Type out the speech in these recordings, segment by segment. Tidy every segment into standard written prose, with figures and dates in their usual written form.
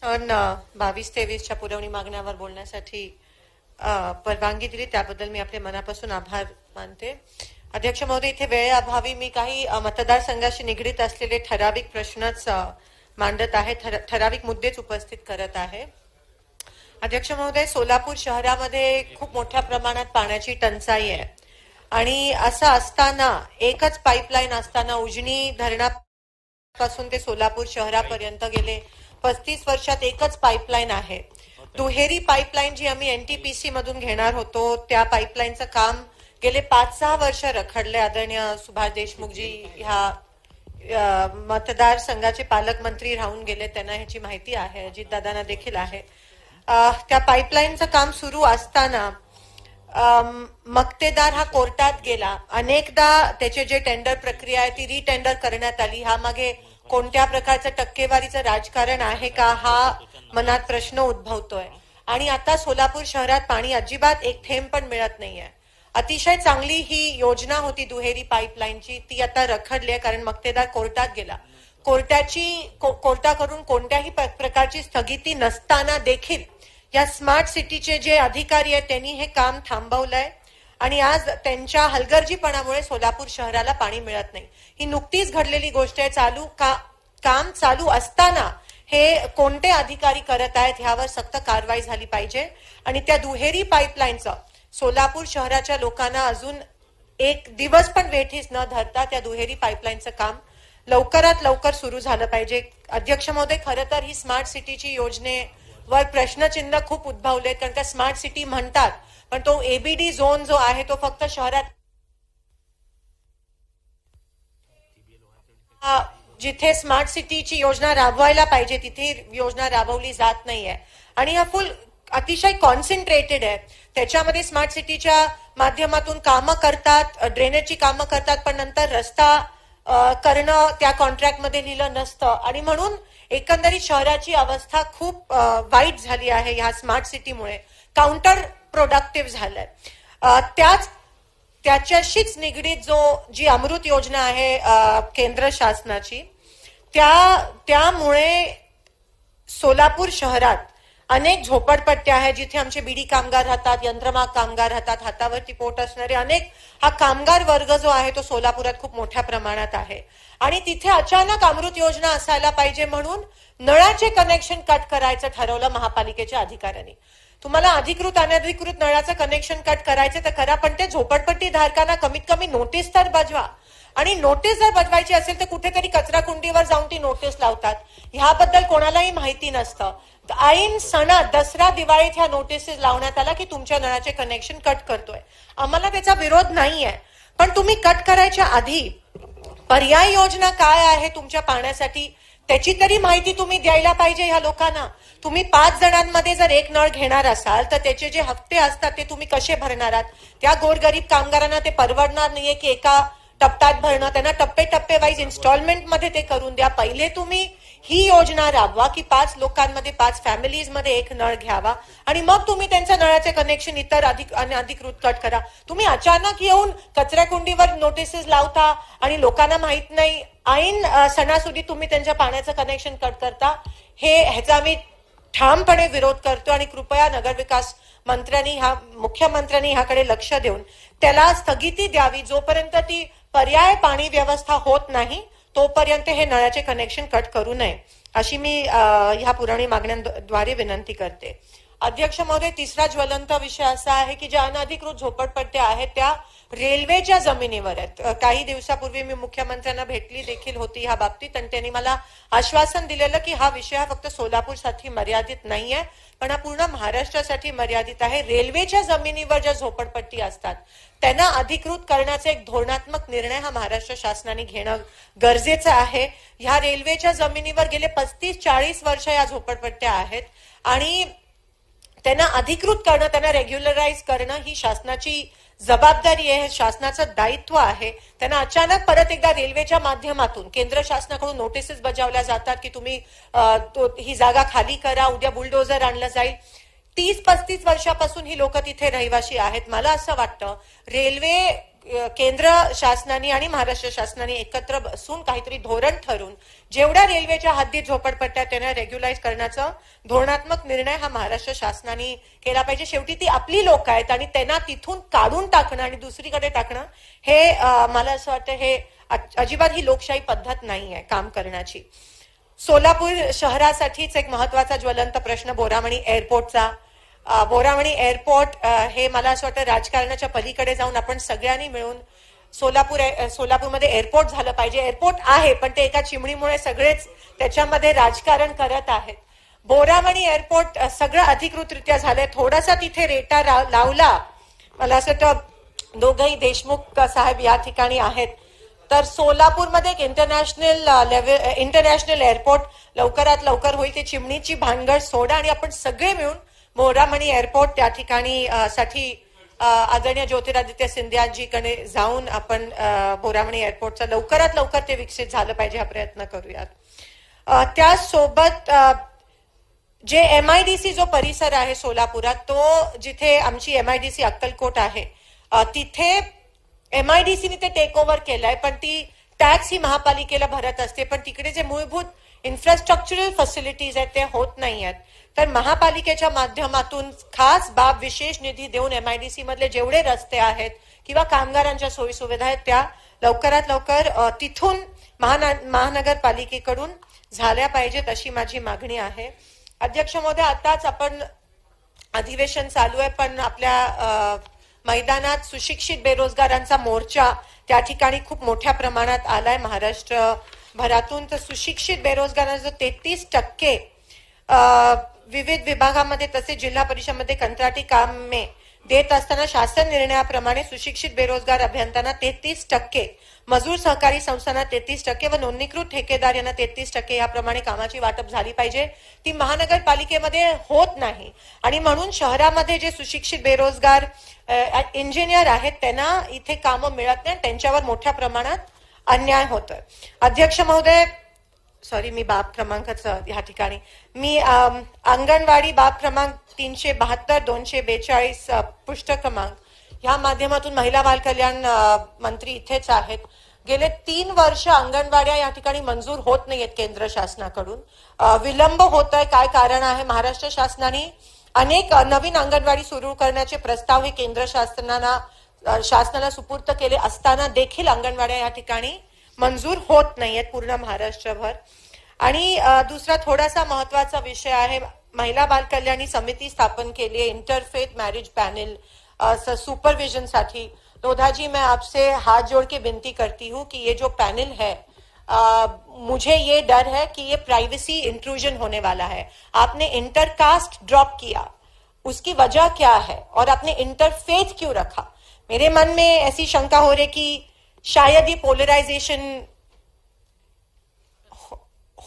22-23च्या पुरवणी मागण्यावर बोलण्यासाठी परवानगी दिली त्याबद्दल मी आपले मनापासून आभार मानते. अध्यक्ष महोदय, इथे वेळेअभावी मी काही मतदारसंघाशी निगडीत असलेले ठराविक प्रश्नच मांडत आहे, ठराविक मुद्देच उपस्थित करत आहे. अध्यक्ष महोदय, सोलापूर शहरामध्ये खूप मोठ्या प्रमाणात पाण्याची टंचाई आहे आणि असं असताना एकच पाईपलाईन असताना उजनी धरणापासून ते सोलापूर शहरापर्यंत गेले 35 वर्षात एकच पाईपलाईन आहे. दुहेरी पाईपलाईन जी आम्ही एनटीपीसी मधून घेणार होतो त्या पाईपलाईनचं काम गेले 5-6 वर्ष रखडले. आदरणीय सुभाष देशमुखजी ह्या मतदारसंघाचे पालकमंत्री राहून गेले, त्यांना ह्याची माहिती आहे, अजितदादांना देखील आहे. त्या पाईपलाईनचं काम सुरू असताना मक्तेदार हा कोर्टात गेला. अनेकदा त्याचे जे टेंडर प्रक्रिया आहे ती रिटेंडर करण्यात आली. हा मागे कोणत्या प्रकारचं टक्केवारीचं राजकारण आहे का, हा मनात प्रश्न उद्भवतोय. आणि आता सोलापूर शहरात पाणी अजिबात एक थेंब पण मिळत नाहीये. अतिशय चांगली ही योजना होती दुहेरी पाईपलाईनची, ती आता रखडली आहे कारण मक्तेदार कोर्टात गेला. कोर्टाकडून कोणत्याही प्रकारची स्थगिती नसताना देखील या स्मार्ट सिटीचे जे अधिकारी आहेत त्यांनी हे काम थांबवलंय आणि आज त्यांच्या हलगर्जीपणामुळे सोलापूर शहराला पाणी मिळत नाही. ही नुकतीच घडलेली गोष्ट आहे. काम चालू असताना हे कोणते अधिकारी करत आहेत ह्यावर सक्त कारवाई झाली पाहिजे. आणि त्या दुहेरी पाईपलाईनचं सोलापूर शहराच्या लोकांना अजून एक दिवस पण वेठीस न धरता त्या दुहेरी पाईपलाईनचं काम लवकरात लवकर सुरू झालं पाहिजे. अध्यक्ष महोदय, खरं तर ही स्मार्ट सिटीची योजनेवर प्रश्नचिन्ह खूप उद्भवले, कारण त्या स्मार्ट सिटी म्हणतात पण तो एबीडी झोन जो आहे तो फक्त शहरात जिथे स्मार्ट सिटीची योजना राबवायला पाहिजे तिथे योजना राबवली जात नाहीये आणि हा फुल अतिशय कॉन्सन्ट्रेटेड आहे. त्याच्यामध्ये स्मार्ट सिटीच्या माध्यमातून कामं करतात, ड्रेनेजची कामं करतात, पण नंतर रस्ता करणं त्या कॉन्ट्रॅक्टमध्ये लिहिलं नसतं आणि म्हणून एकंदरीत शहराची अवस्था खूप वाईट झाली आहे. ह्या स्मार्ट सिटीमुळे काउंटर प्रोडक्टिव्ह झालंय. त्याच्याशीच निगडीत जी अमृत योजना आहे केंद्र शासनाची, त्यामुळे सोलापूर शहरात अनेक झोपडपट्ट्या आहेत जिथे आमचे बीडी कामगार राहतात, यंत्रमाग कामगार राहतात, हातावरती पोट असणारे अनेक हा कामगार वर्ग जो आहे तो सोलापुरात खूप मोठ्या प्रमाणात आहे. आणि तिथे अचानक अमृत योजना असायला पाहिजे म्हणून नळाचे कनेक्शन कट करायचं ठरवलं महापालिकेच्या अधिकाऱ्यांनी. तुम्हाला अधिकृत अनधिकृत नळाचं कनेक्शन कट करायचं तर करा, पण ते झोपडपट्टी धारकांना कमीत कमी नोटीस तर बजवा. आणि नोटीस जर बजवायची असेल तर कुठेतरी कचरा कुंडीवर जाऊन ती नोटीस लावतात. ह्याबद्दल कोणालाही माहिती नसतं. ऐन सणात दसरा दिवाळीत ह्या नोटिसेस लावण्यात आला की तुमच्या नळाचे कनेक्शन कट करतोय. आम्हाला त्याचा विरोध नाहीये, पण तुम्ही कट करायच्या आधी पर्याय योजना काय आहे तुमच्या पाण्यासाठी त्याची तरी माहिती तुम्ही द्यायला पाहिजे ह्या लोकांना. तुम्ही 5 जणांमध्ये जर एक नळ घेणार असाल तर त्याचे जे हप्ते असतात ते तुम्ही कसे भरणार आहात. त्या गोरगरीब कामगारांना ते परवडणार नाहीये की एका टप्प्यात भरणं, त्यांना टप्पे वाईज इन्स्टॉलमेंट मध्ये ते करून द्या. पहिले तुम्ही ही योजना राबवा की 5 लोकांमध्ये 5 फॅमिलीज मध्ये एक नळ घ्यावा आणि मग तुम्ही त्यांच्या नळाचे कनेक्शन इतर अनधिकृत कट करा. तुम्ही अचानक येऊन कचरा कुंडीवर नोटिसेस लावता आणि लोकांना माहित नाही, ऐन सणासुदी तुम्ही त्यांच्या पाण्याचं कनेक्शन कट करता. ह्याचा आम्ही ठामपणे विरोध करतो आणि कृपया नगरविकास मंत्र्यांनी मुख्यमंत्र्यांनी ह्याकडे लक्ष देऊन त्याला स्थगिती द्यावी. जोपर्यंत ती पर्याय पाणी व्यवस्था होत नाही तोपर्यंत हे नळाचे कनेक्शन कट करू नये अशी मी ह्या पुरवणी मागण्यांद्वारे विनंती करते. अध्यक्ष महोदय, तिसरा ज्वलंत विषय असा आहे की ज्या अनधिकृत झोपडपट्ट्या आहेत त्या रेल्वेच्या जमिनीवर आहेत. काही दिवसापूर्वी मी मुख्यमंत्र्यांना भेटली देखील होती ह्या बाबतीत आणि त्यांनी मला आश्वासन दिलेलं की हा विषय हा फक्त सोलापूरसाठी मर्यादित नाहीये, पण हा पूर्ण महाराष्ट्रासाठी मर्यादित आहे. रेल्वेच्या जमिनीवर ज्या झोपडपट्टी असतात त्यांना अधिकृत करण्याचा एक धोरणात्मक निर्णय हा महाराष्ट्र शासनाने घेणं गरजेचं आहे. ह्या रेल्वेच्या जमिनीवर गेले 35-40 वर्ष या झोपडपट्ट्या आहेत आणि त्यांना अधिकृत करणं, त्यांना रेग्युलराइज करणं ही शासनाची जबाबदारी आहे, शासनाचं दायित्व आहे. त्यांना अचानक परत एकदा रेल्वेच्या माध्यमातून केंद्र शासनाकडून नोटिसेस बजावल्या जातात की तुम्ही ही जागा खाली करा, उद्या बुलडोझर आणलं जाईल. 30-35 वर्षापासून ही लोक तिथे रहिवाशी आहेत. मला असं वाटतं रेल्वे केंद्र शासनाने आणि महाराष्ट्र शासनाने एकत्र बसून काहीतरी धोरण ठरवून जेवढ्या रेल्वेच्या हद्दीत झोपडपट्ट्या त्यांना रेग्युलाइज करण्याचा धोरणात्मक निर्णय हा महाराष्ट्र शासनाने केला पाहिजे. शेवटी ती आपली लोक आहेत आणि त्यांना तिथून काढून टाकणं आणि दुसरीकडे टाकणं हे मला असं वाटतं हे अजिबात ही लोकशाही पद्धत नाही आहे काम करण्याची. सोलापूर शहरासाठीच एक महत्वाचा ज्वलंत प्रश्न बोरामणी एअरपोर्टचा. बोरामणी एअरपोर्ट हे मला असं वाटतं राजकारणाच्या पलीकडे जाऊन आपण सगळ्यांनी मिळून सोलापूरमध्ये एअरपोर्ट झालं पाहिजे. एअरपोर्ट आहे पण ते एका चिमणीमुळे सगळेच त्याच्यामध्ये राजकारण करत आहेत. बोरामणी एअरपोर्ट सगळं अधिकृतरित्या झालंय. थोडासा तिथे रेटा लावला, मला असं वाटतं दोघंही देशमुख साहेब या ठिकाणी आहेत, तर सोलापूरमध्ये एक इंटरनॅशनल एअरपोर्ट लवकरात लवकर होईल. ती चिमणीची भानगड सोडा आणि आपण सगळे मिळून बोरामणी एअरपोर्ट त्या ठिकाणी साठी आदरणीय ज्योतिरादित्य सिंधियाजीकडे जाऊन आपण बोरामणी एअरपोर्टचा लवकरात लवकर ते विकसित झालं पाहिजे हा प्रयत्न करूयात. त्यासोबत जे MIDC जो परिसर आहे सोलापुरात, तो जिथे आमची MIDC अक्कलकोट आहे, तिथे MIDCने ते टेक ओव्हर केलंय पण ती टॅक्स ही महापालिकेला भरत असते, पण तिकडे जे मूलभूत इन्फ्रास्ट्रक्चरल फॅसिलिटीज आहेत ते होत नाही आहेत. तर महापालिकेच्या माध्यमातून खास बाब विशेष निधी देऊन MIDC मधले जेवढे रस्ते आहेत किंवा कामगारांच्या सोयी सुविधा आहेत त्या लवकरात लवकर तिथून महानगरपालिकेकडून झाल्या पाहिजेत अशी माझी मागणी आहे. अध्यक्ष महोदय, आताच आपण अधिवेशन चालू आहे पण आपल्या मैदानात सुशिक्षित बेरोजगारांचा मोर्चा त्या ठिकाणी खूप मोठ्या प्रमाणात आलाय महाराष्ट्र भरातून. तर सुशिक्षित बेरोजगारांचा 33% विविध विभागामध्ये तसेच जिल्हा परिषदेमध्ये कंत्राटी कामे देत असताना शासन निर्णयाप्रमाणे सुशिक्षित बेरोजगार अभियंत्यांना 33%, मजूर सहकारी संस्थांना 33% व नोंदणीकृत ठेकेदार यांना 33% याप्रमाणे कामाची वाटप झाली पाहिजे. ती महानगरपालिकेमध्ये होत नाही आणि म्हणून शहरामध्ये जे सुशिक्षित बेरोजगार इंजिनियर आहेत त्यांना इथे कामं मिळत नाही, त्यांच्यावर मोठ्या प्रमाणात अन्याय होतोय. अध्यक्ष महोदय, सॉरी मी बाब क्रमांकाचं या ठिकाणी मी अंगणवाडी बाब क्रमांक 372 242 पृष्ठ क्रमांक ह्या माध्यमातून महिला बाल कल्याण मंत्री इथेच आहेत. गेले 3 वर्ष अंगणवाड्या या ठिकाणी मंजूर होत नाहीयेत केंद्र शासनाकडून. विलंब होत आहे. काय कारण आहे? महाराष्ट्र शासनाने अनेक नवीन अंगणवाडी सुरू करण्याचे प्रस्ताव हे केंद्र शासनाला सुपूर्द केले असताना देखील अंगणवाड्या या ठिकाणी मंजूर होत नाहीयेत पूर्ण महाराष्ट्रभर. आणि दुसरा थोडासा महत्वाचा विषय आहे, महिला बाल कल्याणी समिती स्थापन केली है इंटरफेथ मैरिज पैनल सुपरविजन साठी. लोधा जी, मैं आपसे हाथ जोड़ के विनती करती हूँ कि ये जो पैनल है मुझे ये डर है कि ये प्राइवेसी इंट्रूजन होने वाला है. आपने इंटरकास्ट ड्रॉप किया, उसकी वजह क्या है और आपने इंटरफेथ क्यों रखा? मेरे मन में ऐसी शंका हो रही कि शायद ये पोलराइजेशन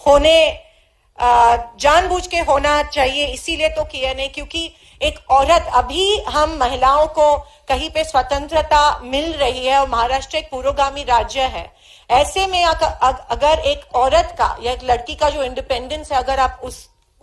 होने जानबूझ के होना चाहिए, इसीलिए तो किया नहीं. क्योंकि एक औरत, अभी हम महिलाओं को कहीं पे स्वतंत्रता मिल रही है और महाराष्ट्र एक पुरोगामी राज्य है. ऐसे में अगर एक औरत का या एक लड़की का जो इंडिपेंडेंस है अगर आप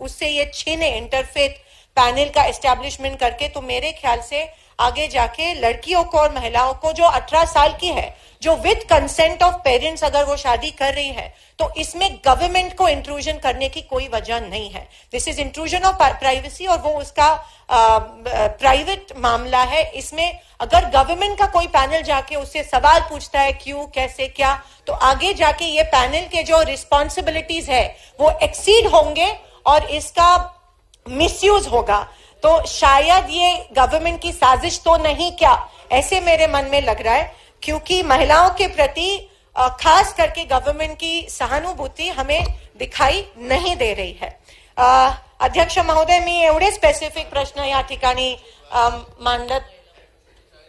उससे ये छीने इंटरफेथ पैनल का एस्टैब्लिशमेंट करके, तो मेरे ख्याल से आगे जाके लड़कियों को और महिलाओं को जो 18 साल की है, जो विद कंसेंट ऑफ पेरेंट्स अगर वो शादी कर रही है, तो इसमें गवर्नमेंट को इंट्रूजन करने की कोई वजह नहीं है. दिस इज इंट्रूजन ऑफ प्राइवेसी और वो उसका प्राइवेट मामला है. इसमें अगर गवर्नमेंट का कोई पैनल जाके उससे सवाल पूछता है क्यों, कैसे, क्या, तो आगे जाके ये पैनल के जो रिस्पॉन्सिबिलिटीज है वो एक्सीड होंगे और इसका मिसयूज होगा. तो शायद ये गवर्नमेंट की साजिश तो नहीं क्या, ऐसे मेरे मन में लग रहा है. क्योंकि महिलाओं के प्रति खास करके गवर्नमेंट की सहानुभूती हमें दिखाई नहीं दे रही है. अध्यक्ष महोदय, मी एवढे स्पेसिफिक प्रश्न या ठिकाणी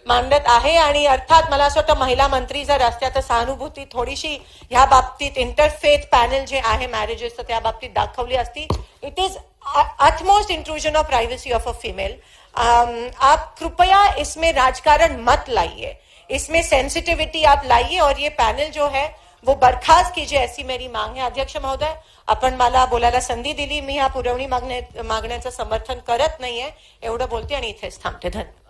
मांडत आहे आणि अर्थात मला असं वाटतं महिला मंत्री जर असत्या तर सहानुभूती थोडीशी ह्या बाबतीत इंटरफेथ पॅनल जे आहे मॅरेजेसचं त्या बाबतीत दाखवली असती. It is utmost intrusion of privacy of a female. आप कृपया इसमें राजकारण मत लाइए, इसमें सेंसिटिविटी आप लाइए और ये पैनल जो है वो बरखास्त कीजिए, ऐसी मेरी मांग है. अध्यक्ष महोदय, आपण मला बोलायला संधी दिली. मी ह्या पुरवणी मागण्याचं समर्थन करत नाहीये एवढं बोलते आणि इथेच थांबते. धन्यवाद.